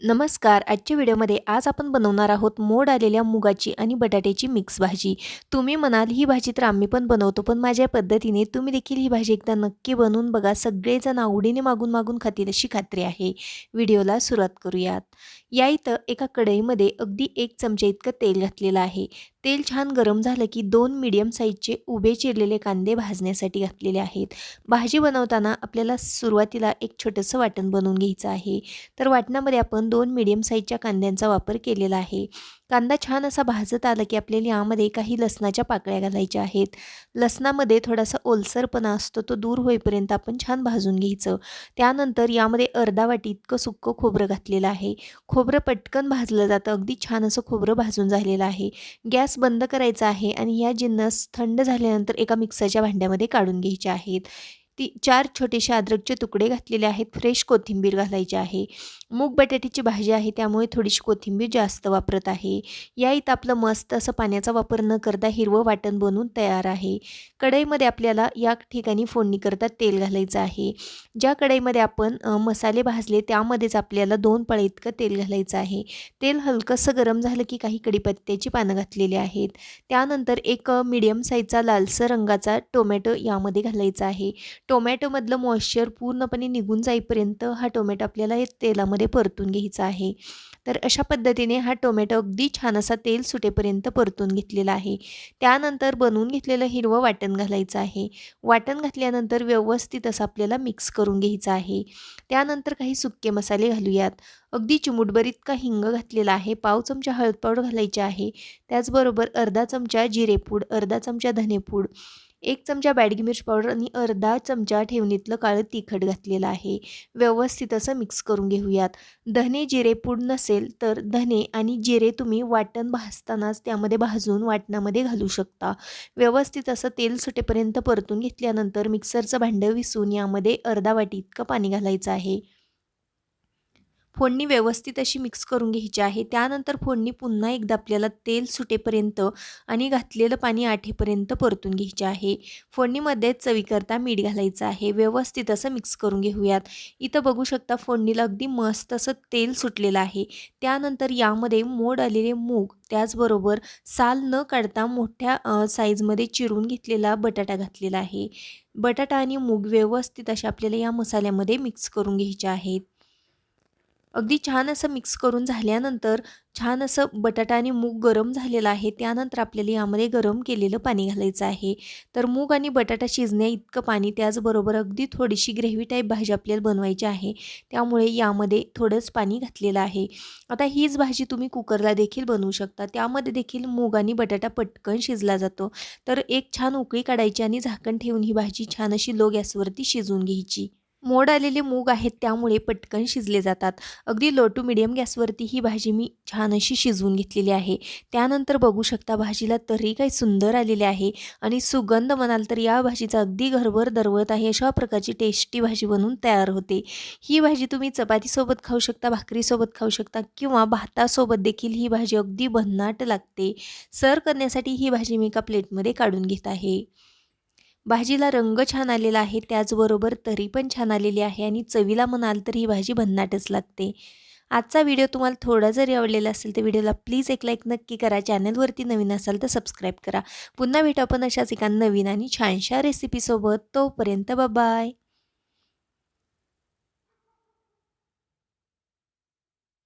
नमस्कार. आजच्या व्हिडिओमध्ये आज आपण बनवणार आहोत मोड आलेल्या मुगाची आणि बटाट्याची मिक्स भाजी. तुम्ही म्हणाल ही भाजी तर आम्ही पण बनवतो, पण माझ्या पद्धतीने तुम्ही देखील ही भाजी एकदा नक्की बनवून बघा. सगळेजण आवडीने मागून मागून खातील अशी खात्री आहे. व्हिडिओला सुरुवात करूयात. या इथं एका कढईमध्ये अगदी 1 चमचा इतकं तेल घातलेलं आहे. तेल छान गरम झालं की 2 मीडियम साईजचे उभे चिरलेले कांदे भाजण्यासाठी घातलेले आहेत. भाजी बनवताना आपल्याला सुरुवातीला एक छोटंसं वाटण बनवून घ्यायचं आहे. तर वाटणामध्ये आपण 2 मीडियम साईजच्या कांद्यांचा वापर केलेला आहे. कांदा छान असा भाजत आला की आपल्याला यामध्ये काही लसणाच्या पाकळ्या घालायच्या आहेत. लसणामध्ये थोडासा ओलसरपणा असतो, तो दूर होईपर्यंत आपण छान भाजून घ्यायचं. त्यानंतर यामध्ये अर्धा वाटी इतकं सुक्कं खोबरं घातलेलं आहे. खोबरं पटकन भाजलं जातं. अगदी छान असं खोबरं भाजून झालेलं आहे. गॅस बंद करायचा आहे आणि ह्या जिन्नस थंड झाल्यानंतर एका मिक्सरच्या भांड्यामध्ये काढून घ्यायचे आहेत. 4 छोटेसे अद्रकचे तुकडे घातलेले आहेत. फ्रेश कोथिंबीर घालायची आहे. मूग बटाट्याची भाजी आहे त्यामुळे थोडीशी कोथिंबीर जास्त वापरत आहे. या इथं आपलं मस्त असं पाण्याचा वापर न करता हिरवं वाटण बनवून तयार आहे. कढईमध्ये आपल्याला या ठिकाणी फोडणी करता तेल घालायचं आहे. ज्या कढईमध्ये आपण मसाले भाजले त्यामध्येच आपल्याला 2 पळे इतकं तेल घालायचं आहे. तेल हलकंसं गरम झालं की काही कढीपत्त्याची पानं घातलेली आहेत. त्यानंतर एक मीडियम साईजचा लालसर रंगाचा टोमॅटो यामध्ये घालायचा आहे. टोमॅटोमधलं मॉइश्चर पूर्णपणे निघून जाईपर्यंत हा टोमॅटो आपल्याला या तेलामध्ये परतून घ्यायचा आहे. तर अशा पद्धतीने हा टोमॅटो अगदी छान असा तेल सुटेपर्यंत परतून घेतलेला आहे. त्यानंतर बनवून घेतलेलं हिरवं वाटण घालायचं आहे. वाटण घातल्यानंतर व्यवस्थित असं आपल्याला मिक्स करून घ्यायचं आहे. त्यानंतर काही सुके मसाले घालूयात. अगदी चिमूटभर इतका हिंग घातलेला आहे. पाव चमचा हळद पावडर घालायची आहे. त्याचबरोबर अर्धा चमचा जिरेपूड, अर्धा चमचा धनेपूड, 1 चमचा बॅडगी मिर्च पावडर आणि अर्धा चमचा ठेवणीतलं काळं तिखट घातलेलं आहे. व्यवस्थित असं मिक्स करून घेऊयात. धने जिरे पूड नसेल तर धने आणि जिरे तुम्ही वाटण भाजतानाच त्यामध्ये भाजून वाटणामध्ये घालू शकता. व्यवस्थित असं तेल सुटेपर्यंत परतून घेतल्यानंतर मिक्सरचं भांडं विसून यामध्ये अर्धा वाटी इतकं पाणी घालायचं आहे. फोडणी व्यवस्थित अशी मिक्स करून घ्यायची आहे. त्यानंतर फोडणी पुन्हा एकदा आपल्याला तेल सुटेपर्यंत आणि घातलेलं पाणी आटेपर्यंत परतून घ्यायचे आहे. फोडणीमध्ये चवीकरता मीठ घालायचं आहे. व्यवस्थित असं मिक्स करून घेऊयात. इथं बघू शकता फोडणीला अगदी मस्त असं तेल सुटलेलं आहे. त्यानंतर यामध्ये मोड आलेले मूग, त्याचबरोबर साल न काढता मोठ्या साईजमध्ये चिरून घेतलेला बटाटा घातलेला आहे. बटाटा आणि मूग व्यवस्थित अशा आपल्याला या मसाल्यामध्ये मिक्स करून घ्यायचे आहेत. अगदी छान असं मिक्स करून झाल्यानंतर छान असं बटाटा आणि मूग गरम झालेलं आहे. त्यानंतर आपल्याला यामध्ये गरम केलेलं पाणी घालायचं आहे. तर मूग आणि बटाटा शिजण्या इतकं पाणी, त्याचबरोबर अगदी थोडीशी ग्रेव्ही टाईप भाजी आपल्याला बनवायची आहे. त्यामुळे यामध्ये थोडंच पाणी घातलेलं आहे. आता हीच भाजी तुम्ही कुकरला देखील बनवू शकता. त्यामध्ये देखील मूग आणि बटाटा पटकन शिजला जातो. तर एक छान उकळी काढायची आणि झाकण ठेवून ही भाजी छान अशी लो गॅसवरती शिजवून घ्यायची. मोड आलेले मूग आहेत त्यामुळे पटकन शिजले जातात. अगदी लो टू मीडियम गॅसवरती ही भाजी मी छान अशी शिजवून घेतलेली आहे. त्यानंतर बघू शकता भाजीला तरी काही सुंदर आलेले आहे आणि सुगंध म्हणाल तर या भाजीचा अगदी घरभर दरवळत आहे. अशा प्रकारची टेस्टी भाजी बनवून तयार होते. ही भाजी तुम्ही चपातीसोबत खाऊ शकता, भाकरीसोबत खाऊ शकता किंवा भातासोबत देखील ही भाजी अगदी भन्नाट लागते. सर्व्ह करण्यासाठी ही भाजी मी एका प्लेटमध्ये काढून घेत आहे. भाजीला रंग छान आलेला आहे, त्याचबरोबर तरी पण छान आलेली आहे आणि चवीला म्हणाल तर ही भाजी भन्नाटच लागते. आजचा व्हिडिओ तुम्हाला थोडा जरी आवडलेला असेल तर व्हिडिओला प्लीज एक लाईक नक्की करा. चॅनलवरती नवीन असाल तर सबस्क्राईब करा. पुन्हा भेटू आपण अशाच एका नवीन आणि छानशा रेसिपीसोबत. तोपर्यंत बाय.